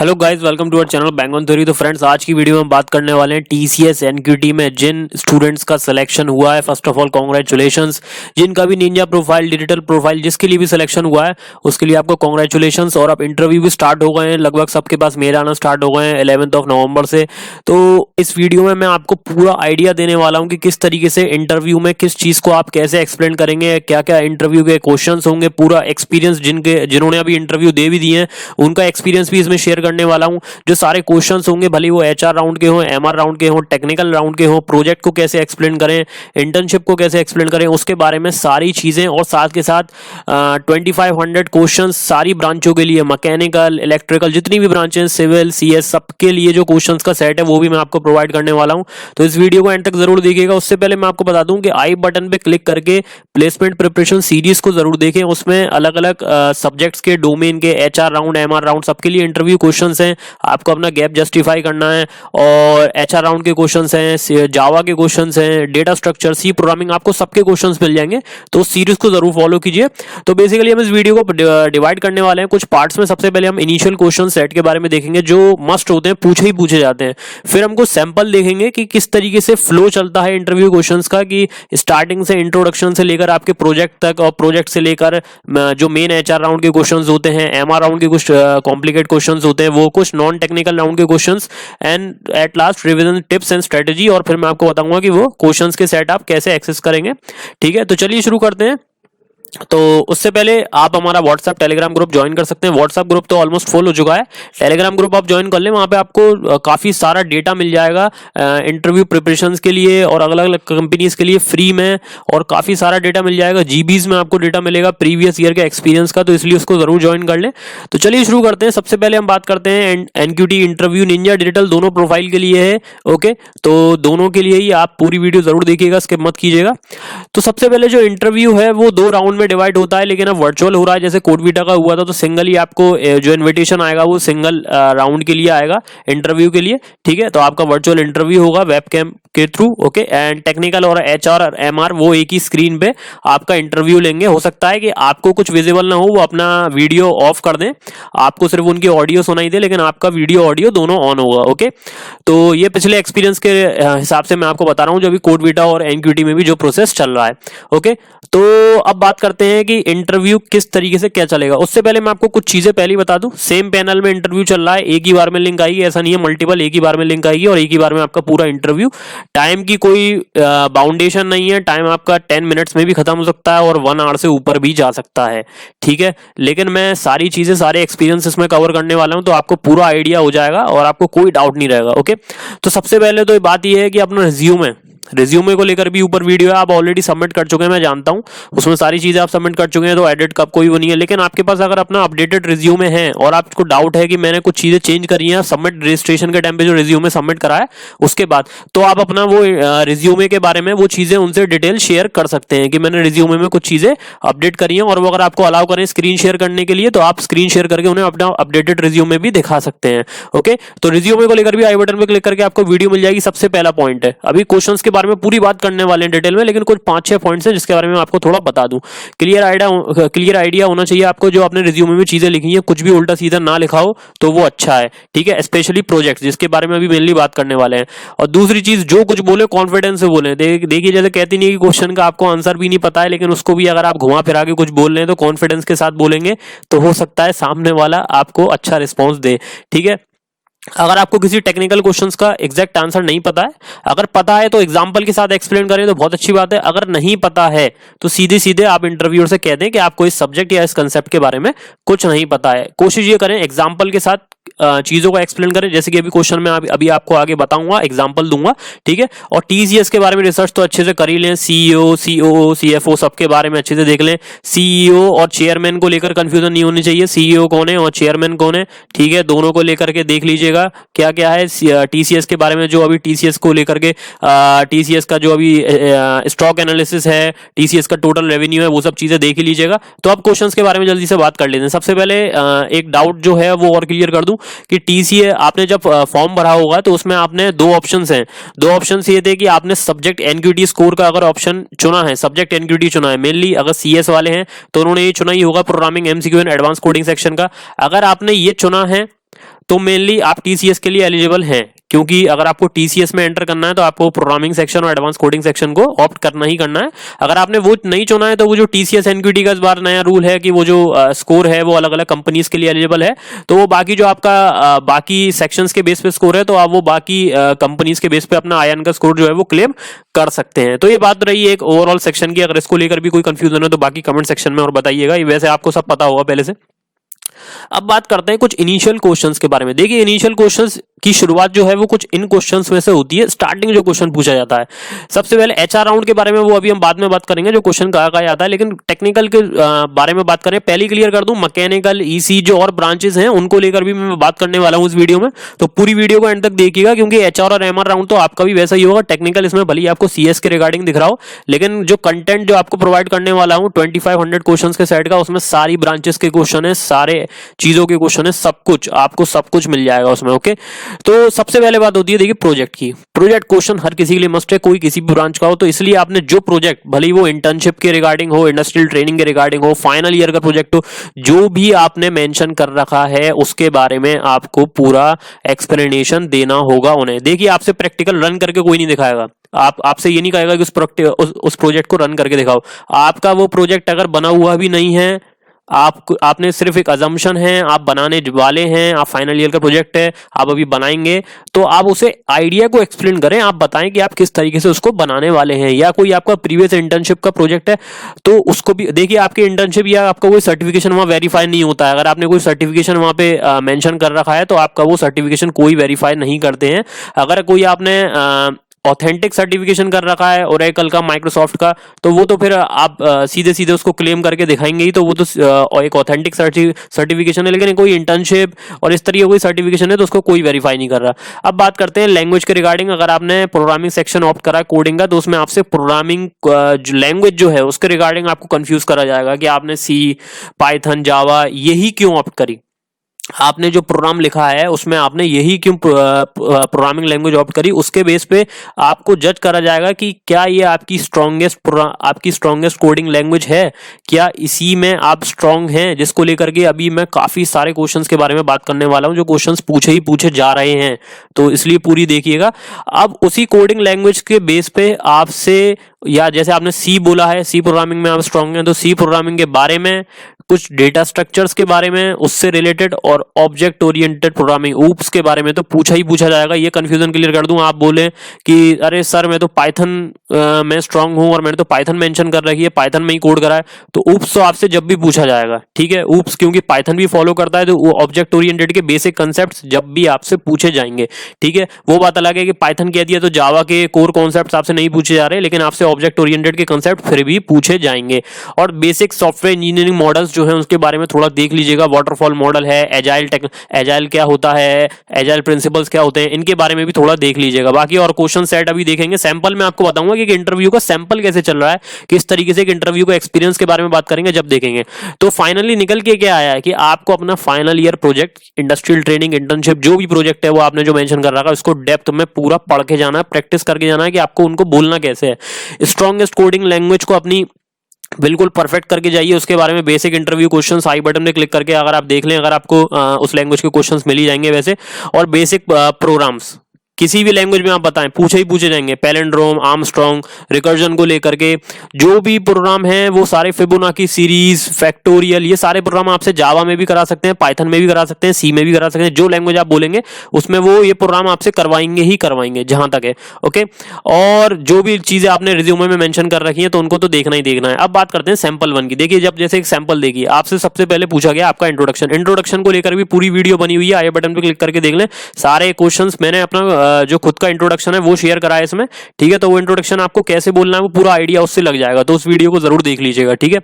Hello guys, welcome to our channel bank on theory. तो friends, आज की video में बात करने वाले हैं टीसीएस एनक्यूटी में जिन स्टूडेंट्स का सिलेक्शन हुआ है। First of all congratulations. जिनका भी निंजा प्रोफाइल, डिजिटल प्रोफाइल, जिसके लिए भी सिलेक्शन हुआ है उसके लिए आपको कॉन्ग्रेचुलेशंस। और अब इंटरव्यू भी स्टार्ट हो गए हैं, लगभग सबके पास मेल आना स्टार्ट हो गए हैं 11 नवंबर से। तो इस वीडियो में मैं आपको पूरा आइडिया देने वाला हूँ कि किस तरीके से इंटरव्यू में किस चीज़ को आप कैसे एक्सप्लेन करेंगे, क्या क्या इंटरव्यू के क्वेश्चन होंगे, पूरा एक्सपीरियंस जिन्होंने अभी इंटरव्यू दे भी दिए हैं उनका एक्सपीरियंस भी इसमें शेयर करने वाला हूं। जो सारे क्वेश्चंस होंगे, भले वो एचआर राउंड के हों, एमआर राउंड के हों, टेक्निकल राउंड के हों, प्रोजेक्ट को कैसे एक्सप्लेन करें, इंटर्नशिप को कैसे एक्सप्लेन करें, उसके बारे में सारी चीजें। और साथ के साथ 2500 क्वेश्चन सारी ब्रांचों के लिए, मैकेनिकल, इलेक्ट्रिकल, जितनी भी ब्रांचें, सिविल, सीएस, सबके लिए जो क्वेश्चन का सेट है वो भी मैं आपको प्रोवाइड करने वाला हूं। तो इस वीडियो को एंड तक जरूर देखिएगा। उससे पहले मैं आपको बता दूं कि आई बटन पे क्लिक करके प्लेसमेंट प्रिपरेशन सीरीज को जरूर देखें। उसमें अलग अलग सब्जेक्ट्स के, डोमेन के, एचआर राउंड, एमआर राउंड, सबके लिए इंटरव्यू क्वेश्चंस हैं। आपको अपना गैप जस्टिफाई करना है। और एचआर राउंड के क्वेश्चंस हैं, जावा के क्वेश्चंस हैं, डेटा स्ट्रक्चर, सी प्रोग्रामिंग, आपको सबके क्वेश्चंस मिल जाएंगे। तो उस सीरीज को जरूर फॉलो कीजिए। तो बेसिकली हम इस वीडियो को डिवाइड करने वाले हैं कुछ पार्ट्स में। सबसे पहले हम इनिशियल क्वेश्चन सेट के बारे में देखेंगे जो मस्ट होते हैं, पूछे ही पूछे जाते हैं। फिर हमको सैंपल देखेंगे कि किस तरीके से फ्लो चलता है इंटरव्यू क्वेश्चंस का, कि स्टार्टिंग से, इंट्रोडक्शन से लेकर आपके प्रोजेक्ट तक, और प्रोजेक्ट से लेकर जो मेन एचआर राउंड के क्वेश्चंस होते हैं, एमआर राउंड के कुछ कॉम्प्लिकेट क्वेश्चंस होते हैं वो, कुछ नॉन टेक्निकल राउंड के questions, and at last revision tips and strategy. और फिर मैं आपको बताऊंगा कि वो क्वेश्चंस के सेट आप कैसे एक्सेस करेंगे। ठीक है, तो चलिए शुरू करते हैं। तो उससे पहले आप हमारा व्हाट्सएप टेलीग्राम ग्रुप ज्वाइन कर सकते हैं। व्हाट्सएप ग्रुप तो ऑलमोस्ट फुल हो चुका है, टेलीग्राम ग्रुप आप ज्वाइन कर लें। वहाँ पे आपको काफ़ी सारा डेटा मिल जाएगा इंटरव्यू प्रिपरेशंस के लिए और अलग अलग कंपनीज के लिए फ्री में, और काफ़ी सारा डेटा मिल जाएगा। जीबीज में आपको डेटा मिलेगा प्रीवियस ईयर के एक्सपीरियंस का, तो इसलिए उसको ज़रूर ज्वाइन कर लें। तो चलिए शुरू करते हैं। सबसे पहले हम बात करते हैं एनक्यूटी इंटरव्यू निंजा डिजिटल दोनों प्रोफाइल के लिए है। ओके, तो दोनों के लिए ही आप पूरी वीडियो ज़रूर देखिएगा, स्किप मत कीजिएगा। तो सबसे पहले जो इंटरव्यू है वो 2 राउंड डिवाइड होता है, लेकिन अब वर्चुअल हो रहा है। जैसे कोडवीटा का हुआ था तो सिंगल ही आपको जो इनविटेशन आएगा वो सिंगल राउंड के लिए आएगा, इंटरव्यू के लिए। ठीक है, तो आपका वर्चुअल इंटरव्यू होगा वेबकैम के थ्रू। ओके, एंड टेक्निकल और एचआर और एमआर वो एक ही स्क्रीन पे आपका इंटरव्यू लेंगे। हो सकता है कि आपको कुछ विजिबल ना हो, वो अपना वीडियो ऑफ कर दें, आपको सिर्फ उनकी ऑडियो सुनाई दे, लेकिन आपका वीडियो ऑडियो दोनों ऑन होगा। ओके, तो ये पिछले एक्सपीरियंस के हिसाब से मैं आपको बता रहा हूँ, जो अभी कोडवीटा और एनक्यूटी में भी जो प्रोसेस चल रहा है। ओके, तो अब बात करते हैं कि इंटरव्यू किस तरीके से क्या चलेगा। उससे पहले मैं आपको कुछ चीजें पहले बता दूं। सेम पैनल में इंटरव्यू चल रहा है, एक ही बार में लिंक आएगी, ऐसा नहीं है मल्टीपल, एक ही बार में लिंक आएगी और एक ही बार में आपका पूरा इंटरव्यू। टाइम की कोई बाउंडेशन नहीं है, टाइम आपका 10 मिनट्स में भी खत्म हो सकता है और 1 आवर से ऊपर भी जा सकता है। ठीक है, लेकिन मैं सारी चीजें, सारे एक्सपीरियंस इसमें कवर करने वाला हूं, तो आपको पूरा आइडिया हो जाएगा और आपको कोई डाउट नहीं रहेगा। ओके, तो सबसे पहले तो बात यह है कि अपना रिज्यूमे को लेकर भी ऊपर वीडियो है, आप ऑलरेडी सबमिट कर चुके हैं, मैं जानता हूं, उसमें सारी चीजें आप सबमिट कर चुके हैं, तो एडिट का कोई वो नहीं है। लेकिन आपके पास अगर अपना अपडेटेड रिज्यूमे है और आपको डाउट है कि मैंने कुछ चीजें चेंज करी हैं सबमिट रजिस्ट्रेशन के टाइम पे जो रिज्यूमे सबमिट करा है उसके बाद, तो आप अपना वो रिज्यूमे के बारे में वो चीजें उनसे डिटेल शेयर कर सकते हैं कि मैंने रिज्यूमे में कुछ चीजें अपडेट करी हैं। और वो अगर आपको अलाउ करें स्क्रीन शेयर करने के लिए, तो आप स्क्रीन शेयर करके उन्हें अपना अपडेटेड रिज्यूमे भी दिखा सकते हैं। ओके, तो रिज्यूमे को लेकर भी आई बटन पे क्लिक करके आपको वीडियो मिल जाएगी। सबसे पहला पॉइंट है, अभी क्वेश्चंस के बारे में पूरी बात करने वाले हैं डिटेल में, लेकिन कुछ 5-6 पॉइंट्स हैं जिसके बारे में आपको थोड़ा बता दूं। क्लियर आइडिया होना चाहिए आपको, जो आपने रिज्यूमे में चीजें लिखी हैं कुछ भी उल्टा सीधा ना लिखा हो तो वो अच्छा है। ठीक है, स्पेशली प्रोजेक्ट्स जिसके बारे में अभी मेनली बात करने वाले हैं। और दूसरी चीज, जो कुछ बोले कॉन्फिडेंस से बोले। देखिए, जैसे कहती नहीं कि क्वेश्चन का आपको आंसर भी नहीं पता है, लेकिन उसको भी अगर आप घुमा फिरा के कुछ बोल रहे हैं तो कॉन्फिडेंस के साथ बोलेंगे, तो हो सकता है सामने वाला आपको अच्छा रिस्पॉन्स दे। ठीक है, अगर आपको किसी टेक्निकल क्वेश्चंस का एग्जैक्ट आंसर नहीं पता है, अगर पता है तो एग्जांपल के साथ एक्सप्लेन करें तो बहुत अच्छी बात है। अगर नहीं पता है तो सीधे सीधे आप इंटरव्यूअर से कह दें कि आपको इस सब्जेक्ट या इस कंसेप्ट के बारे में कुछ नहीं पता है। कोशिश ये करें एग्जांपल के साथ चीजों को एक्सप्लेन करें, जैसे कि अभी क्वेश्चन में अभी आपको आगे बताऊंगा, एग्जांपल दूंगा। ठीक है, और टीसीएस के बारे में रिसर्च तो अच्छे से कर ही लें, सीईओ, सीओओ, सीएफओ सबके बारे में अच्छे से देख लें। सीईओ और चेयरमैन को लेकर कंफ्यूजन नहीं होनी चाहिए, सीईओ कौन है और चेयरमैन कौन है। ठीक है, दोनों को लेकर के देख लीजिएगा क्या क्या है टीसीएस के बारे में। जो अभी टीसीएस को लेकर के टीसीएस का जो अभी स्टॉक एनालिसिस है, टीसीएस का टोटल रेवेन्यू है, वो सब चीजें देख ही लीजिएगा। तो अब क्वेश्चंस के बारे में जल्दी से बात कर लेते हैं। सबसे पहले एक डाउट जो है वो और क्लियर कर दूं कि टीसीए आपने जब फॉर्म भरा होगा तो उसमें आपने 2 ऑप्शंस हैं। 2 ऑप्शंस ये थे कि आपने सब्जेक्ट एनक्यूटी स्कोर का अगर ऑप्शन चुना है, सब्जेक्ट एनक्यूटी चुना है, मेनली अगर सीएस वाले हैं तो उन्होंने ये चुना ही होगा, programming MCQ and advance coding section का। अगर आपने ये चुना है तो मेनली आप टीसीएस के लिए एलिजिबल हैं, क्योंकि अगर आपको टीसीएस में एंटर करना है तो आपको प्रोग्रामिंग सेक्शन और एडवांस कोडिंग सेक्शन को ऑप्ट करना ही करना है। अगर आपने वो नहीं चुना है तो वो जो टीसीएस एनक्यूटी का इस बार नया रूल है कि वो जो स्कोर है वो अलग अलग कंपनीज के लिए एलिजिबल है, तो वो बाकी जो आपका बाकी सेक्शंस के बेस पे स्कोर है तो आप वो बाकी कंपनीज के बेस पे अपना आईएन का स्कोर जो है वो क्लेम कर सकते हैं। तो ये बात रही एक ओवरऑल सेक्शन की। अगर इसको लेकर भी कोई कंफ्यूजन है तो बाकी कमेंट सेक्शन में और बताइएगा, वैसे आपको सब पता होगा पहले से। अब बात करते हैं कुछ इनिशियल क्वेश्चंस के बारे में। देखिए इनिशियल क्वेश्चंस की शुरुआत जो है वो कुछ इन क्वेश्चंस में से होती है। स्टार्टिंग जो क्वेश्चन पूछा जाता है सबसे पहले एचआर राउंड के बारे में, वो अभी हम बाद में बात करेंगे जो क्वेश्चन कहा जाता है, लेकिन टेक्निकल के बारे में बात करें पहले क्लियर कर दूं। मैकेनिकल, ईसी जो और ब्रांचेस हैं उनको लेकर भी मैं बात करने वाला हूं इस वीडियो में, तो पूरी वीडियो को एंड तक देखिएगा, क्योंकि एचआर और एमआर राउंड तो आपका भी वैसा ही होगा। टेक्निकल इसमें भले ही आपको सीएस के रिगार्डिंग दिख रहा हो, लेकिन जो कंटेंट जो आपको प्रोवाइड करने वाला हूं 2500 क्वेश्चन के सेट का, उसमें सारी ब्रांचेस के क्वेश्चन है, सारे चीजों के क्वेश्चन है, सब कुछ आपको सब कुछ मिल जाएगा उसमें। ओके, तो सबसे पहले बात होती है देखिए प्रोजेक्ट की। प्रोजेक्ट क्वेश्चन हर किसी के लिए मस्ट है, कोई किसी भी ब्रांच का हो, तो इसलिए आपने जो प्रोजेक्ट, भले ही वो इंटर्नशिप के रिगार्डिंग हो, इंडस्ट्रियल ट्रेनिंग के रिगार्डिंग हो, फाइनल ईयर का प्रोजेक्ट हो, जो भी आपने मेंशन कर रखा है उसके बारे में आपको पूरा एक्सप्लेनेशन देना होगा उन्हें। देखिए आपसे प्रैक्टिकल रन करके कोई नहीं दिखाएगा, आपसे ये नहीं कहेगा कि उस प्रोजेक्ट को रन करके दिखाओ। आपका वो प्रोजेक्ट अगर बना हुआ भी नहीं है, आपने सिर्फ एक अजम्पशन है, आप बनाने वाले हैं, आप फाइनल ईयर का प्रोजेक्ट है, आप अभी बनाएंगे, तो आप उसे आइडिया को एक्सप्लेन करें, आप बताएं कि आप किस तरीके से उसको बनाने वाले हैं। या कोई आपका प्रीवियस इंटर्नशिप का प्रोजेक्ट है तो उसको भी देखिए, आपके इंटर्नशिप या आपका कोई सर्टिफिकेशन वहां वेरीफाई नहीं होता है। अगर आपने कोई सर्टिफिकेशन वहां पे मेंशन कर रखा है तो आपका वो सर्टिफिकेशन कोई वेरीफाई नहीं करते हैं। अगर कोई आपने ऑथेंटिक सर्टिफिकेशन कर रखा है ओरेकल का, माइक्रोसॉफ्ट का, तो वो तो फिर आप सीधे सीधे उसको क्लेम करके दिखाएंगे ही, तो वो तो एक ऑथेंटिक सर्टिफिकेशन है। लेकिन कोई इंटर्नशिप और इस तरीके कोई सर्टिफिकेशन है तो उसको कोई वेरीफाई नहीं कर रहा। अब बात करते हैं लैंग्वेज के रिगार्डिंग। अगर आपने प्रोग्रामिंग सेक्शन ऑप्ट करा है कोडिंग का, तो उसमें आपसे प्रोग्रामिंग लैंग्वेज जो है उसके रिगार्डिंग आपको कंफ्यूज करा जाएगा कि आपने सी, पाइथन, जावा यही क्यों ऑप्ट करी। आपने जो प्रोग्राम लिखा है उसमें आपने यही क्यों प्रोग्रामिंग लैंग्वेज ऑप्ट करी, उसके बेस पे आपको जज करा जाएगा कि क्या ये आपकी स्ट्रॉन्गेस्ट कोडिंग लैंग्वेज है, क्या इसी में आप स्ट्रांग हैं, जिसको लेकर के अभी मैं काफी सारे क्वेश्चंस के बारे में बात करने वाला हूं, जो क्वेश्चंस पूछे ही पूछे जा रहे हैं, तो इसलिए पूरी देखिएगा। अब उसी कोडिंग लैंग्वेज के बेस पे आपसे, या जैसे आपने सी बोला है, सी प्रोग्रामिंग में आप स्ट्रांग हैं, तो सी प्रोग्रामिंग के बारे में, कुछ डेटा स्ट्रक्चर्स के बारे में उससे रिलेटेड, और ऑब्जेक्ट ओरिएंटेड प्रोग्रामिंग ऊप्स के बारे में तो पूछा ही पूछा जाएगा। ये कंफ्यूजन क्लियर कर दूं, आप बोले कि अरे सर मैं तो पाइथन में स्ट्रांग हूं और मैंने तो पाइथन मेंशन कर रखी है, पाइथन में ही कोड करा है, तो ऊप्स तो आपसे जब भी पूछा जाएगा, ठीक है। ऊप्स क्योंकि पाइथन भी फॉलो करता है, तो ऑब्जेक्ट ओरिएंटेड के बेसिक कंसेप्ट जब भी आपसे पूछे जाएंगे, ठीक है। वो बात अलग है कि पाइथन कह दिया तो जावा के कोर कॉन्सेप्ट आपसे नहीं पूछे जा रहे, लेकिन आपसे ऑब्जेक्ट ओरिएंटेड के कंसेप्ट फिर भी पूछे जाएंगे। और बेसिक सॉफ्टवेयर इंजीनियरिंग मॉडल्स जो है उसके बारे में थोड़ा देख लीजिएगा। वाटरफॉल मॉडल है, एजाइल क्या होता है, एजाइल प्रिंसिपल्स क्या होते हैं, इनके बारे में भी थोड़ा देख लीजिएगा। बाकी और क्वेश्चन सेट अभी देखेंगे। सैंपल में आपको बताऊंगा कि इंटरव्यू का सैंपल कैसे चल रहा है, किस तरीके से एक इंटरव्यू का एक्सपीरियंस के बारे में बात करेंगे जब देखेंगे। तो फाइनली निकल के क्या आया है कि आपको अपना final year project, industrial training, internship जो भी प्रोजेक्ट है वो आपने जो मेंशन कर रखा है उसको डेप्थ में पूरा पढ़ के जाना है, प्रैक्टिस करके जाना है कि आपको उनको बोलना कैसे है। स्ट्रॉन्गेस्ट कोडिंग लैंग्वेज को अपनी बिल्कुल परफेक्ट करके जाइए। उसके बारे में basic interview questions I button में क्लिक करके अगर आप देख लें, अगर आपको उस लैंग्वेज के क्वेश्चंस मिल ही जाएंगे वैसे। और बेसिक प्रोग्राम्स किसी भी लैंग्वेज में आप बताएं, पूछे ही पूछे जाएंगे। पैलिंड्रोम, आर्मस्ट्रॉन्ग, रिकर्जन को लेकर के जो भी प्रोग्राम है वो सारे, फिबोनाची सीरीज, फैक्टोरियल, ये सारे प्रोग्राम आपसे जावा में भी करा सकते हैं, पाइथन में भी करा सकते हैं, सी में भी करा सकते हैं। जो लैंग्वेज आप बोलेंगे उसमें वो ये प्रोग्राम आपसे करवाएंगे ही करवाएंगे, जहां तक है। ओके, और जो भी चीजें आपने रिज्यूमे में मेंशन कर रखी हैं तो उनको तो देखना ही देखना है। अब बात करते हैं सैंपल 1 की। देखिए जब जैसे एक सैंपल देखिए, आपसे सबसे पहले पूछा गया आपका इंट्रोडक्शन को लेकर भी पूरी वीडियो बनी हुई है, आई बटन पे क्लिक करके देख लें। सारे क्वेश्चंस मैंने अपना जो खुद का इंट्रोडक्शन है वो शेयर करा है इसमें, ठीक है। तो वो इंट्रोडक्शन आपको कैसे बोलना है वो पूरा आइडिया उससे लग जाएगा, तो उस वीडियो को जरूर देख लीजिएगा, ठीक है।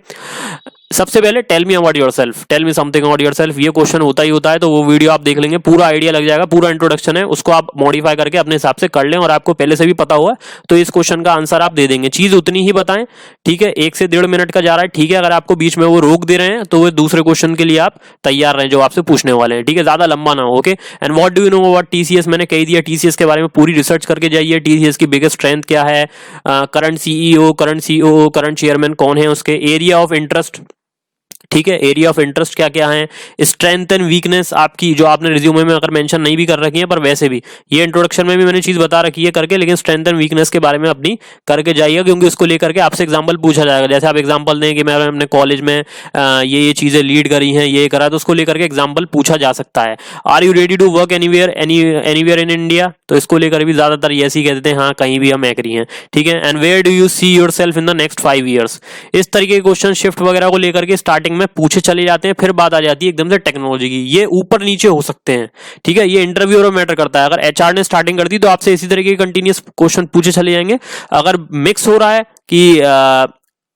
सबसे पहले tell me about yourself, tell me something about yourself, ये क्वेश्चन होता ही होता है, तो वो वीडियो आप देख लेंगे, पूरा आइडिया लग जाएगा। पूरा इंट्रोडक्शन है, उसको आप मॉडिफाई करके अपने हिसाब से कर लें, और आपको पहले से भी पता हुआ तो इस क्वेश्चन का आंसर आप दे देंगे। चीज उतनी ही बताएं, ठीक है। 1 से 1.5 मिनट का जा रहा है, ठीक है। अगर आपको बीच में वो रोक दे रहे हैं तो वो दूसरे क्वेश्चन के लिए आप तैयार रहें जो आपसे पूछने वाले हैं, ठीक है। ज्यादा लंबा ना हो, okay. And what do you know about TCS, मैंने कह दिया टीसीएस के बारे में पूरी रिसर्च करके जाइए। टीसीएस की बिगेस्ट स्ट्रेंथ क्या है, current CEO, current COO, current chairman कौन है, उसके एरिया ऑफ इंटरेस्ट ठीक है, एरिया ऑफ इंटरेस्ट क्या क्या है, स्ट्रेंथ एंड वीकनेस आपकी जो आपने रिज्यूमे में अगर मेंशन नहीं भी कर रखी है, पर वैसे भी ये इंट्रोडक्शन में भी मैंने चीज बता रखी है करके, लेकिन स्ट्रेंथ एंड वीकनेस के बारे में अपनी करके जाइएगा, क्योंकि उसको लेकर के आपसे एग्जांपल पूछा जाएगा। जैसे आप एग्जांपल दें कि मैं अपने कॉलेज में ये चीजें लीड करी हैं, ये करा, तो उसको लेकर के एग्जांपल पूछा जा सकता है। Are you ready to work anywhere in India, तो इसको लेकर भी ज्यादातर ये ऐसे ही कहते हैं, हाँ कहीं भी हम एग्री हैं, ठीक है। And where do you see yourself in the next 5 years, इस तरीके के क्वेश्चन शिफ्ट वगैरह को लेकर के स्टार्टिंग में पूछे चले जाते हैं। फिर बात आ जाती है एकदम से टेक्नोलॉजी की, ये ऊपर नीचे हो सकते हैं, ठीक है, ये इंटरव्यू और मैटर करता है। अगर एचआर ने स्टार्टिंग कर दी तो आपसे इसी तरीके के कंटिन्यूस क्वेश्चन पूछे चले जाएंगे। अगर मिक्स हो रहा है कि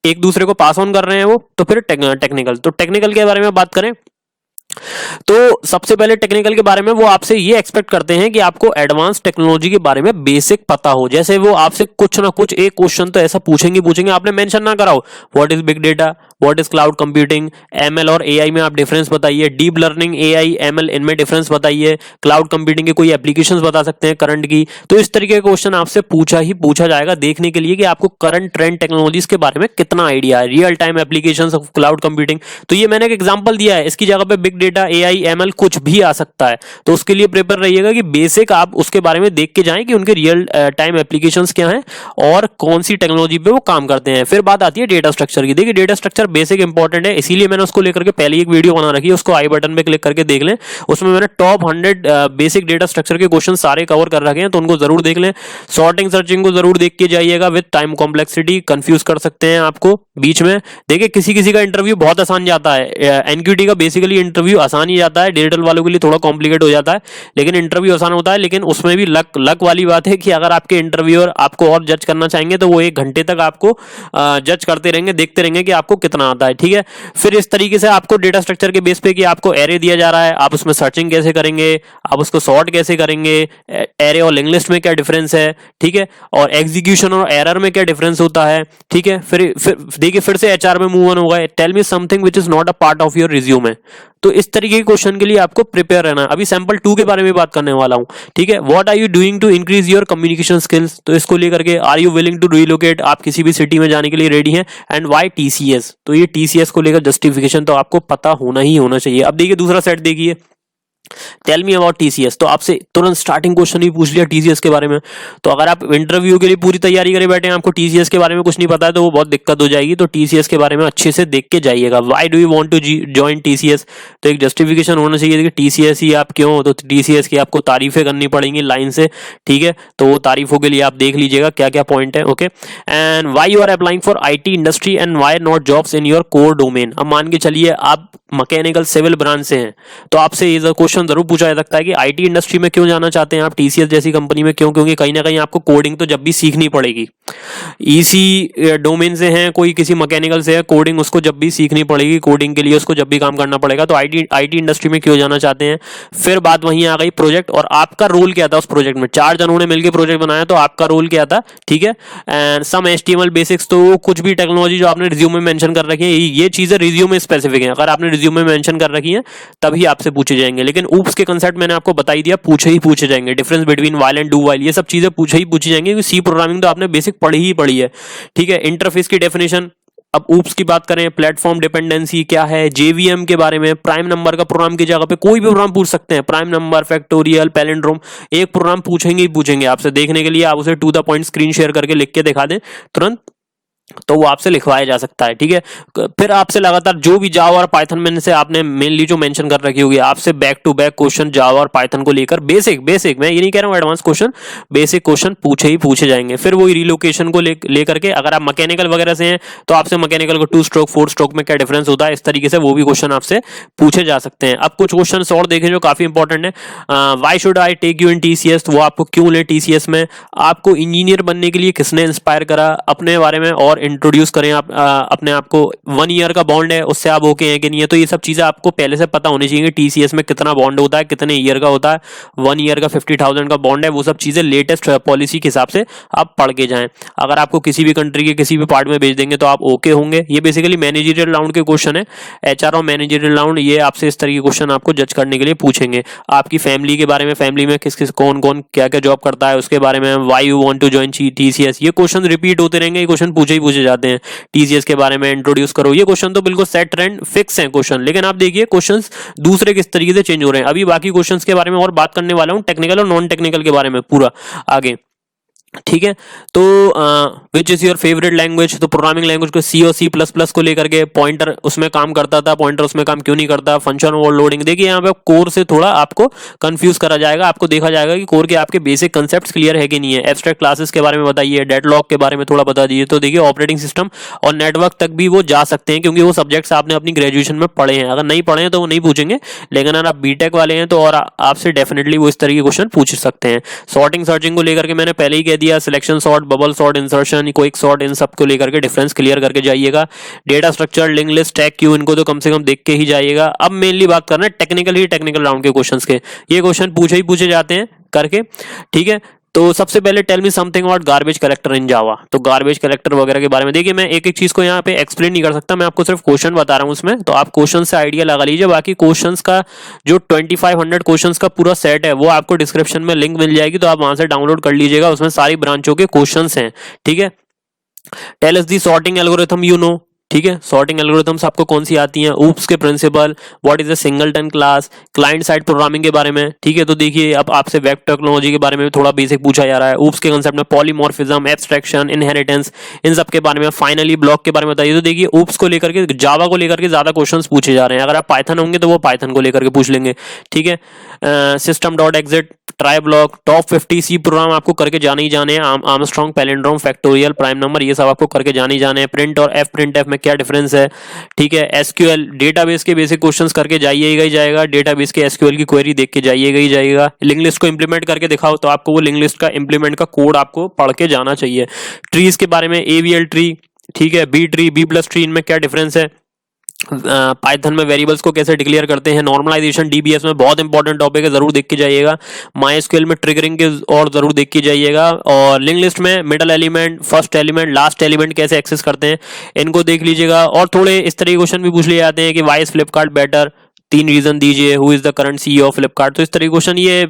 एक दूसरे को पास ऑन कर रहे हैं वो, तो फिर टेक्निकल। तो टेक्निकल के बारे में बात करें तो सबसे पहले टेक्निकल के बारे में वो आपसे ये एक्सपेक्ट करते हैं कि आपको एडवांस टेक्नोलॉजी के बारे में बेसिक पता हो। जैसे वो आपसे कुछ ना कुछ एक क्वेश्चन तो ऐसा पूछेंगे, आपने मेंशन ना कराओ what is big data, what is cloud computing, ML और एआई में आप डिफरेंस बताइए, डीप लर्निंग, एआई, एमएल, इनमें डिफरेंस बताइए, क्लाउड कंप्यूटिंग के कोई एप्लीकेशंस बता सकते हैं करंट की। तो इस तरीके के क्वेश्चन आपसे पूछा जाएगा, देखने के लिए कि आपको करंट ट्रेंड टेक्नोलॉजीज के बारे में कितना आइडिया है, real time applications of cloud computing. तो ये मैंने एक एग्जांपल दिया है, इसकी जगह पे बिग डेटा, एआई, एमएल कुछ भी आ सकता है। तो उसके लिए प्रिपेयर रहिएगा कि बेसिक आप उसके बारे में देख के जाएं कि उनके रियल टाइम एप्लीकेशंस क्या हैं और कौन सी टेक्नोलॉजी पे वो काम करते हैं। फिर बात आती है डेटा स्ट्रक्चर की। देखिए डेटा स्ट्रक्चर बेसिक इंपॉर्टेंट है, इसीलिए मैंने उसको लेकर के पहले एक वीडियो बना रखी है, उसको आई बटन पे क्लिक करके देख लें। उसमें मैंने टॉप 100 बेसिक डेटा स्ट्रक्चर के क्वेश्चन सारे कवर कर रखे हैं, तो उनको जरूर देख लें। सॉर्टिंग सर्चिंग को जरूर देख के जाइएगा विद टाइम कॉम्प्लेक्सिटी, कंफ्यूज कर सकते हैं आपको बीच में। देखिए किसी का इंटरव्यू बहुत आसान जाता है, एनक्यूटी का बेसिकली इंटरव्यू आसान ही जाता है, डिजिटल वालों के लिए थोड़ा कॉम्प्लिकेट हो जाता है, लेकिन इंटरव्यू आसान होता है। लेकिन उसमें भी लक वाली बात है कि अगर आपके इंटरव्यूअर आपको और जज करना चाहेंगे तो वो 1 घंटे तक आपको जज करते रहेंगे, देखते रहेंगे कि आपको कितना आता है, ठीक है। फिर इस तरीके से आपको डेटा स्ट्रक्चर के बेस पे कि आपको एरे दिया जा रहा है, आप उसमें सर्चिंग कैसे करेंगे, आप उसको सॉर्ट कैसे करेंगे, एरे और लिंक लिस्ट में क्या डिफरेंस है, ठीक है, और एग्जीक्यूशन और एरर में क्या डिफरेंस होता है, ठीक है। फिर देखिए फिर से एचआर में मूव ऑन होगा, tell me something which is not a part of your resume. तो इस तरीके के क्वेश्चन के लिए आपको प्रिपेयर रहना है। अभी सैंपल 2 के बारे में बात करने वाला हूं, ठीक है। What are you doing to increase your communication skills, तो इसको लेकर के are you willing to relocate, आप किसी भी सिटी में जाने के लिए रेडी हैं, एंड व्हाई टीसीएस, तो ये टीसीएस को लेकर जस्टिफिकेशन तो आपको पता होना ही होना चाहिए। अब देखिए दूसरा सेट देखिए, टेल मी अबाउट टीसीएस, तो आपसे तुरंत स्टार्टिंग क्वेश्चन ही पूछ लिया टीसीएस के बारे में। तो अगर आप इंटरव्यू के लिए पूरी तैयारी करे बैठे हैं, आपको टीसीएस के बारे में कुछ नहीं पता है, तो वो बहुत दिक्कत हो जाएगी। तो टीसीएस के बारे में अच्छे से देख के जाइएगा। Why do you want to join TCS, तो एक जस्टिफिकेशन होना चाहिए कि टीसीएस ही आप क्यों, तो टीसीएस की आपको तारीफें करनी पड़ेंगी लाइन से, ठीक है। तो वो तारीफों के लिए आप देख लीजिएगा क्या क्या पॉइंट है, okay. And why you are applying for IT industry and why not jobs in your core domain. अब मान के चलिए आप मैकेनिकल सिविल ब्रांच से हैं, तो आपसे ये क्वेश्चन जरूर पूछा जा सकता है कि आईटी इंडस्ट्री में क्यों जाना चाहते हैं आप, टीसीएस जैसी कंपनी में क्यों, क्योंकि कहीं ना कहीं आपको कोडिंग तो जब भी सीखनी पड़ेगी। ईसी डोमेन से हैं, कोई किसी मैकेनिकल से है, कोडिंग उसको जब भी सीखनी पड़ेगी, कोडिंग के लिए उसको जब भी काम करना पड़ेगा। तो आईटी इंडस्ट्री में क्यों जाना चाहते हैं। फिर बात वहीं आ गई प्रोजेक्ट, और आपका रोल क्या था उस प्रोजेक्ट में। 4 जनों ने मिलकर प्रोजेक्ट बनाया, तो आपका रोल क्या था, ठीक है। एंड सम एचटीएमएल बेसिक्स, तो कुछ भी टेक्नोलॉजी जो आपने रिज्यूमे में मेंशन कर रखी है, ये चीजें रिज्यूमे स्पेसिफिक है, अगर आपने रिज्यूमे में मेंशन कर रखी है तभी आपसे पूछे जाएंगे। लेकिन ऊप्स के कंसेप्ट मैंने आपको बता ही दिया, पूछे जाएंगे। Difference between while and do while, ये सब चीजें पूछी जाएंगी, क्योंकि सी प्रोग्रामिंग तो आपने बेसिक पढ़ी है, ठीक है। इंटरफेस की डेफिनेशन, अब ऊप्स की बात करें, प्लेटफॉर्म डिपेंडेंसी क्या है, जेवीएम के बारे में, प्राइम नंबर का प्रोग्राम की जगह पे कोई भी प्रोग्राम पूछ सकते हैं, प्राइम नंबर, फैक्टोरियल, पैलिंड्रोम, एक प्रोग्राम पूछेंगे ही पूछेंगे आपसे। देखने के लिए आप उसे to the point screen share करके लिख के दिखा दें तुरंत, तो वो आपसे लिखवाया जा सकता है, ठीक है। फिर आपसे लगातार जो भी जावा और पाइथन में से आपने मेनली जो मेंशन कर रखी होगी, आपसे बैक टू बैक क्वेश्चन जावा और पाइथन को लेकर बेसिक मैं ये नहीं कह रहा हूँ एडवांस क्वेश्चन, बेसिक क्वेश्चन पूछे जाएंगे। फिर वही रिलोकेशन को लेकर के, अगर आप मैकेनिकल वगैरह से हैं तो आपसे मैकेनिकल को 2 स्ट्रोक 4 स्ट्रोक में क्या डिफरेंस होता है, इस तरीके से वो भी क्वेश्चन आपसे पूछे जा सकते हैं। अब कुछ क्वेश्चन और देखें जो काफी इंपॉर्टेंट है। Why should I take you in TCS, वो आपको क्यों ले टीसीएस में, आपको इंजीनियर बनने के लिए किसने इंस्पायर करा, अपने बारे में और इंट्रोड्यूस करें आप अपने आप को। 1 ईयर का बॉन्ड है, उससे आप ओके हैं कि नहीं है, तो ये सब चीजें आपको पहले से पता होनी चाहिए कि टीसीएस में कितना बॉन्ड होता है, कितने ईयर का होता है। 1 ईयर का 50,000 का बॉन्ड है, वो सब चीजें लेटेस्ट पॉलिसी के हिसाब से आप पढ़ के जाएं। अगर आपको किसी भी कंट्री के किसी भी पार्ट में भेज देंगे तो आप ओके होंगे। ये बेसिकली मैनेजरियल राउंड के क्वेश्चन है, एचआर और मैनेजरियल राउंड, ये आपसे इस तरह के क्वेश्चन आपको जज करने के लिए पूछेंगे। आपकी फैमिली के बारे में, फैमिली में किस किस कौन कौन क्या क्या जॉब करता है उसके बारे में, why you want to join TCS, ये क्वेश्चन रिपीट होते रहेंगे, ये क्वेश्चन पूछे ही पूछे जाते हैं। टीसीएस के बारे में इंट्रोड्यूस करो, ये क्वेश्चन तो बिल्कुल सेट ट्रेंड फिक्स है क्वेश्चन। लेकिन आप देखिए क्वेश्चंस दूसरे किस तरीके से चेंज हो रहे हैं। अभी बाकी क्वेश्चंस के बारे में और बात करने वाला हूं, टेक्निकल और नॉन टेक्निकल के बारे में पूरा आगे, ठीक है। तो which is your favourite language, तो प्रोग्रामिंग लैंग्वेज को सी और सी प्लस प्लस को लेकर के, पॉइंटर उसमें काम करता था, पॉइंटर उसमें काम क्यों नहीं करता, फंक्शन ओवरलोडिंग। देखिए यहाँ पे कोर से थोड़ा आपको कंफ्यूज करा जाएगा, आपको देखा जाएगा कि कोर के आपके बेसिक कंसेप्ट क्लियर है कि नहीं है। एब्स्ट्रैक्ट क्लासेस के बारे में बताइए, डेडलॉक के बारे में थोड़ा बता दीजिए। तो देखिए ऑपरेटिंग सिस्टम और नेटवर्क तक भी वो जा सकते हैं, क्योंकि वो सब्जेक्ट्स आपने अपनी ग्रेजुएशन में पढ़े हैं। अगर नहीं पढ़े हैं तो वो नहीं पूछेंगे, लेकिन अगर आप बीटेक वाले हैं तो और आपसे डेफिनेटली वो इस तरह के क्वेश्चन पूछ सकते हैं। सॉर्टिंग सर्चिंग को लेकर के मैंने पहले ही कह दिया, selection sort, bubble sort, insertion, quick sort, इन सब को लेकर के डिफरेंस क्लियर करके जाइएगा। Data structure, link list, stack queue, इनको तो कम से कम देख के ही जाइएगा। अब मेनली बात करना है टेक्निकल ही टेक्निकल राउंड के क्वेश्चंस के। ये क्वेश्चन पूछे जाते हैं करके, ठीक है। तो सबसे पहले tell me something about garbage collector in Java. तो गार्बेज कलेक्टर वगैरह के बारे में देखिए, मैं एक एक चीज को यहाँ पे एक्सप्लेन नहीं कर सकता, मैं आपको सिर्फ क्वेश्चन बता रहा हूँ उसमें, तो आप क्वेश्चन से आइडिया लगा लीजिए। बाकी क्वेश्चंस का जो 2500 क्वेश्चंस का पूरा सेट है वो आपको डिस्क्रिप्शन में लिंक मिल जाएगी, तो आप वहां से डाउनलोड कर लीजिएगा। उसमें सारी ब्रांचों के क्वेश्चंस हैं, ठीक है। Tell us the sorting algorithm, you know, ठीक है। सॉर्टिंग एल्गोरिथम्स आपको कौन सी आती हैं, ऊप्स के principle, what is a singleton class, client side programming के बारे में, ठीक है। तो देखिए अब आपसे वेब टेक्नोलॉजी के बारे में थोड़ा बेसिक पूछा जा रहा है। ऊप्स के कंसेप्ट में पॉलीमॉर्फिज्म, एब्स्ट्रैक्शन, इनहेरिटेंस, इन सब के बारे में। फाइनली ब्लॉक के बारे में बताइए। तो देखिए ऊप्स को लेकर के, जावा को लेकर के ज्यादा क्वेश्चंस पूछे जा रहे हैं। अगर आप पाइथन होंगे तो वो पाइथन को लेकर के पूछ लेंगे, ठीक है। System dot exit, try block, top 50 C program आपको करके जाने ही जाने हैं। Armstrong, palindrome, factorial, prime number, ये सब आपको करके जाने ही जाने हैं। प्रिंट और एफ प्रिंट एफ में क्या डिफरेंस है, ठीक है। एसक्यूएल, डेटाबेस के बेसिक क्वेश्चंस करके जाइएगा ही जाएगा। डेटाबेस के एसक्यूएल की क्वेरी देख के जाइएगा ही जाएगा। लिंक लिस्ट को इंप्लीमेंट करके दिखाओ, तो आपको वो लिंक लिस्ट का इंप्लीमेंट का कोड आपको पढ़ के जाना चाहिए। ट्रीज के बारे में, एवीएल ट्री, ठीक है, B tree, B plus tree, इनमें क्या डिफरेंस है। पाइथन में वेरिएबल्स को कैसे डिक्लेयर करते हैं। नॉर्मलाइजेशन डीबीएस में बहुत इंपॉर्टेंट टॉपिक है, जरूर देख के जाइएगा। माइस्क्यूएल में ट्रिगरिंग के और जरूर देख के जाइएगा। और लिंक लिस्ट में middle element, first element, last element कैसे एक्सेस करते हैं, इनको देख लीजिएगा। और थोड़े इस तरह के क्वेश्चन भी पूछ लिए जाते हैं कि why is Flipkart better, 3 reason दीजिए, who is the current CEO of Flipkart. तो इस तरह के क्वेश्चन ये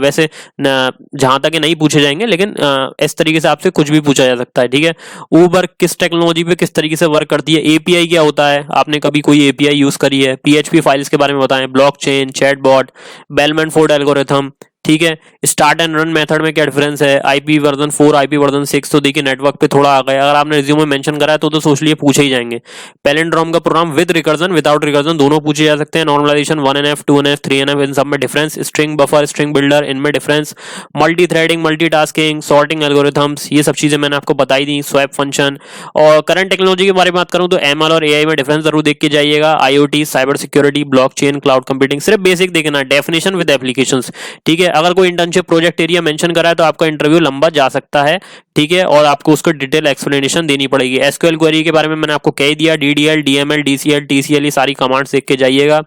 वैसे जहां तक नहीं पूछे जाएंगे, लेकिन इस तरीके से आपसे कुछ भी पूछा जा सकता है, ठीक है। ऊबर किस टेक्नोलॉजी पे किस तरीके से वर्क करती है, एपीआई क्या होता है, आपने कभी कोई एपीआई यूज करी है, पीएचपी फाइल्स के बारे में बताएं, blockchain, chatbot, bellman Ford algorithm, ठीक है। स्टार्ट एंड रन मेथड में क्या डिफरेंस है, आईपी वर्जन 4, आईपी वर्जन 6। तो देखिए नेटवर्क पे थोड़ा आ गया, अगर आपने रिज्यूम में मेंशन करा है तो सोच लिए पूछे ही जाएंगे। पैलिंड्रोम का program with recursion, without recursion, दोनों पूछे जा सकते हैं। नॉर्मलाइजेशन 1NF, 2NF, 3NF, इन सब में difference. String buffer, string builder, इनमें difference. Multithreading, multitasking, sorting algorithms, ये सब चीजें मैंने आपको बताई दी। Swap function. और करंट टेक्नोलॉजी के बारे में बात करूं तो एमएल और एआई में डिफरेंस जरूर देख के जाइएगा। IoT, cyber security, blockchain, cloud computing, सिर्फ बेसिक देखना, डेफिनेशन विद एप्लीकेशंस, ठीक है। अगर कोई इंटर्नशिप प्रोजेक्ट एरिया मेंशन करा है तो आपका इंटरव्यू लंबा जा सकता है, ठीक है। और आपको उसको डिटेल एक्सप्लेनेशन देनी पड़ेगी। एसक्यूएल क्वेरी के बारे में मैंने आपको कह दिया, डीडीएल, डीएमएल, डीसीएल, टीसीएल, ये सारी कमांड्स देख के जाइएगा।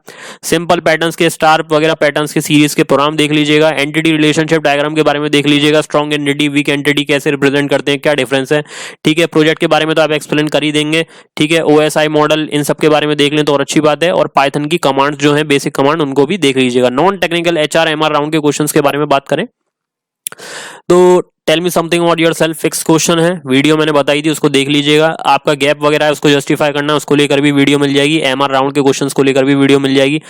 सिंपल पैटर्न्स के, स्टार वगैरह पैटर्न्स के सीरीज के प्रोग्राम देख लीजिएगा। एंटिटी रिलेशनशिप डायग्राम के बारे में देख लीजिएगा। स्ट्रॉन्ग एंटिटी, वीक एंटिटी कैसे रिप्रेजेंट करते हैं, क्या डिफरेंस है, ठीक है। प्रोजेक्ट के बारे में तो आप एक्सप्लेन कर ही देंगे, ठीक है। ओएसआई मॉडल, इन सब के बारे में देख लें तो और अच्छी बात है। और पाइथन की कमांड्स जो है, बेसिक कमांड, उनको भी देख लीजिएगा। Non technical HR MR round के क्वेश्चंस के बारे में बात करें तो tell me something about yourself, fix question है, वीडियो मैंने बताई थी, उसको देख लीजिएगा। आपका गैप वगैरह है उसको जस्टिफाई करना है, उसको लेकर भी वीडियो मिल जाएगी। एमआर राउंड के क्वेश्चंस को लेकर भी वीडियो मिल जाएगी।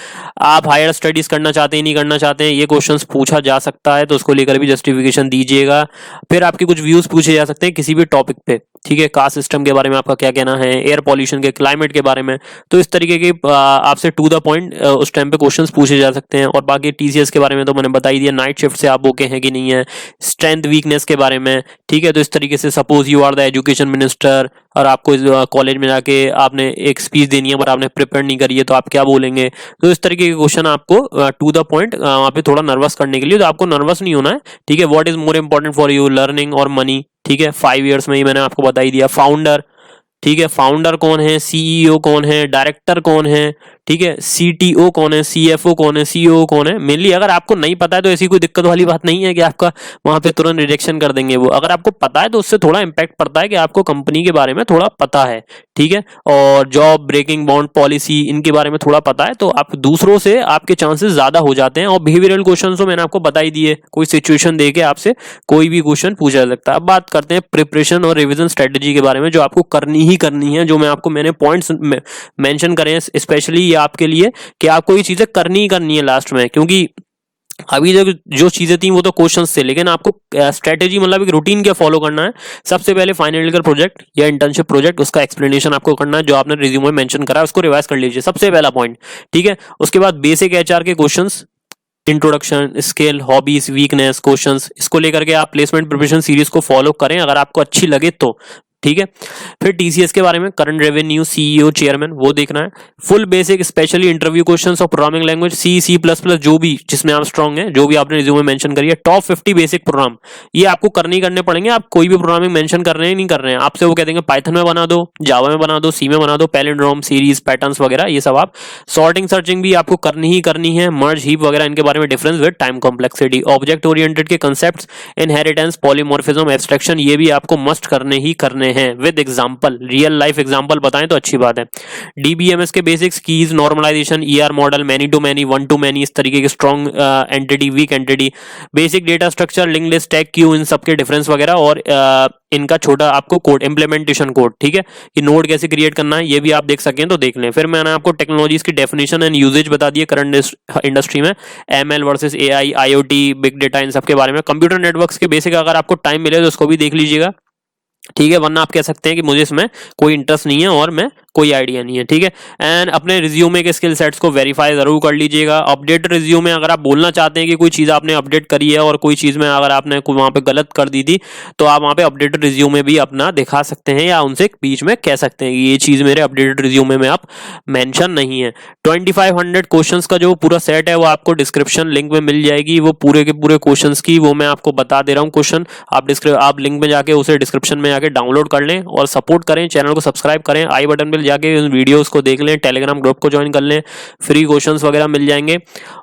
आप हायर स्टडीज करना चाहते हैं, नहीं करना चाहते हैं, ये क्वेश्चंस पूछा जा सकता है, तो उसको लेकर भी जस्टिफिकेशन दीजिएगा। फिर आपके कुछ व्यूज पूछे जा सकते हैं किसी भी टॉपिक पे, ठीक है। कास्ट सिस्टम के बारे में आपका क्या कहना है, एयर पॉल्यूशन के, क्लाइमेट के बारे में। तो इस तरीके के आपसे टू द पॉइंट उस टाइम पे क्वेश्चंस पूछे जा सकते हैं। और बाकी टीसीएस के बारे में तो मैंने बता ही दिया, नाइट शिफ्ट से आप ओके हैं कि नहीं है। स्ट्रेंथ वीकनेस के बारे में, ठीक है। तो इस तरीके से suppose you are the education minister और आपको कॉलेज में जाके आपने एक स्पीच देनी है पर आपने प्रिपेयर नहीं करी है, तो आप क्या बोलेंगे। तो इस तरीके के क्वेश्चन आपको टू द पॉइंट वहाँ पे थोड़ा नर्वस करने के लिए, तो आपको नर्वस नहीं होना है, ठीक है। What is more important for you, learning और मनी, ठीक है। 5 ईयर्स में ही मैंने आपको बता ही दिया। फाउंडर, ठीक है, फाउंडर कौन है, सीईओ कौन है, डायरेक्टर कौन है, ठीक है, CTO कौन है, CFO कौन है, CEO कौन है। मेनली अगर आपको नहीं पता है तो ऐसी कोई दिक्कत वाली बात नहीं है कि आपका वहां पे तुरंत रिजेक्शन कर देंगे वो। अगर आपको पता है तो उससे थोड़ा इम्पैक्ट पड़ता है कि आपको कंपनी के बारे में थोड़ा पता है, ठीक है, और जॉब ब्रेकिंग बॉन्ड पॉलिसी इनके बारे में थोड़ा पता है, तो आप दूसरों से आपके चांसेस ज्यादा हो जाते हैं। और बिहेवियरल क्वेश्चन तो मैंने आपको बता ही दिए, कोई सिचुएशन देके आपसे कोई भी क्वेश्चन पूछा जा सकता है। अब बात करते हैं प्रिपरेशन और रिवीजन स्ट्रेटेजी के बारे में, जो आपको करनी ही करनी है, जो मैंने पॉइंट्स मेंशन करे हैं स्पेशली ये आपके लिए कि आपको ये चीजें करनी ही करनी है लास्ट में। क्योंकि अभी तक जो चीजें थी वो तो क्वेश्चंस थे, लेकिन आपको स्ट्रेटेजी मतलब एक रूटीन क्या फॉलो करना है। सबसे पहले फाइनल ईयर प्रोजेक्ट या इंटर्नशिप प्रोजेक्ट, उसका एक्सप्लेनेशन आपको करना है, जो आपने रिज्यूमे में मेंशन करा है उसको रिवाइज कर लीजिए, सबसे पहला पॉइंट, ठीक है। उसके बाद बेसिक HR के questions, introduction, skill, hobbies, weakness questions, इसको लेकर के आप प्लेसमेंट प्रिपरेशन सीरीज को फॉलो करें अगर आपको अच्छी लगे तो, ठीक है। फिर TCS के बारे में, करंट रेवेन्यू, CEO, चेयरमैन, वो देखना है। Full basic specially interview questions of programming language C++, जो भी जिसमें आप स्ट्रांग हैं, जो भी आपने रिज्यूमे में मेंशन करी है। टॉप 50 बेसिक प्रोग्राम, ये आपको करने पड़ेंगे। आप कोई भी प्रोग्रामिंग मेंशन कर रहे हैं नहीं कर रहे हैं, आपसे वो कह देंगे पाइथन में बना दो, जावा में बना दो, C में बना दो, पैलिंड्रोम, सीरीज, पैटर्न्स वगैरह ये सब आप। सॉर्टिंग सर्चिंग भी आपको करनी ही करनी है, मर्ज, हीप वगैरह इनके बारे में difference with time complexity. Object oriented के कंसेप्ट्स, इनहेरिटेंस, पॉलीमॉर्फिज्म, एब्स्ट्रैक्शन, ये भी आपको मस्ट करने ही करने हैं with example, real life example बताएं तो अच्छी बात है। DBMS के basics, keys, normalisation, ER model, many to many, one to many, इस तरीके के strong entity, weak entity, basic data structure, link list, stack queue, इन सबके डिफरेंस वगैरह, और इनका छोटा आपको कोड, इंप्लीमेंटेशन कोड, ठीक है, कि नोड कैसे क्रिएट करना है ये भी आप देख सकें तो देख लें। फिर मैंने आपको टेक्नोलॉजीज की डेफिनेशन एंड यूजेज बता दिए करंट इंडस्ट्री में, ML versus AI, IoT, big data, इन सब के बारे में। कंप्यूटर नेटवर्क्स के बेसिक अगर आपको टाइम मिले तो उसको भी देख लीजिएगा, ठीक है, वरना आप कह सकते हैं कि मुझे इसमें कोई इंटरेस्ट नहीं है और मैं कोई आइडिया नहीं है, ठीक है। एंड अपने रिज्यूमे के स्किल सेट्स को वेरीफाई जरूर कर लीजिएगा। अपडेट रिज्यूमे, अगर आप बोलना चाहते हैं कि कोई चीज़ आपने अपडेट करी है और कोई चीज़ में अगर आपने वहाँ पे गलत कर दी थी, तो आप वहाँ पे अपडेटेड रिज्यूमे भी अपना दिखा सकते हैं, या उनसे बीच में कह सकते हैं कि ये चीज़ मेरे अपडेटेड रिज्यूमे में आप मेंशन नहीं है। 2500 क्वेश्चंस का जो पूरा सेट है वो आपको डिस्क्रिप्शन लिंक में मिल जाएगी, वो पूरे के पूरे क्वेश्चंस की वो मैं आपको बता दे रहा हूँ क्वेश्चन। आप लिंक में जाके उसे डिस्क्रिप्शन में जाके डाउनलोड कर लें और सपोर्ट करें, चैनल को सब्सक्राइब करें, आई बटन पर जाके उन वीडियोस को देख लें, टेलीग्राम ग्रुप को ज्वाइन कर लें, फ्री क्वेश्चंस वगैरह मिल जाएंगे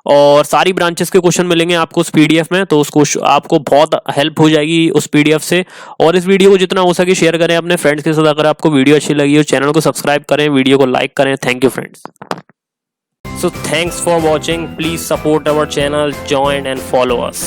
और सारी ब्रांचेस के क्वेश्चन मिलेंगे आपको उस PDF में, तो उसको आपको बहुत हेल्प हो जाएगी उस PDF से। और इस वीडियो को जितना हो सके शेयर करें अपने फ्रेंड्स के साथ। अगर आपको वीडियो अच्छी लगी हो चैनल को सब्सक्राइब करें, वीडियो को लाइक करें। Thank you friends. So thanks for watching. Please support our channel, join and follow us.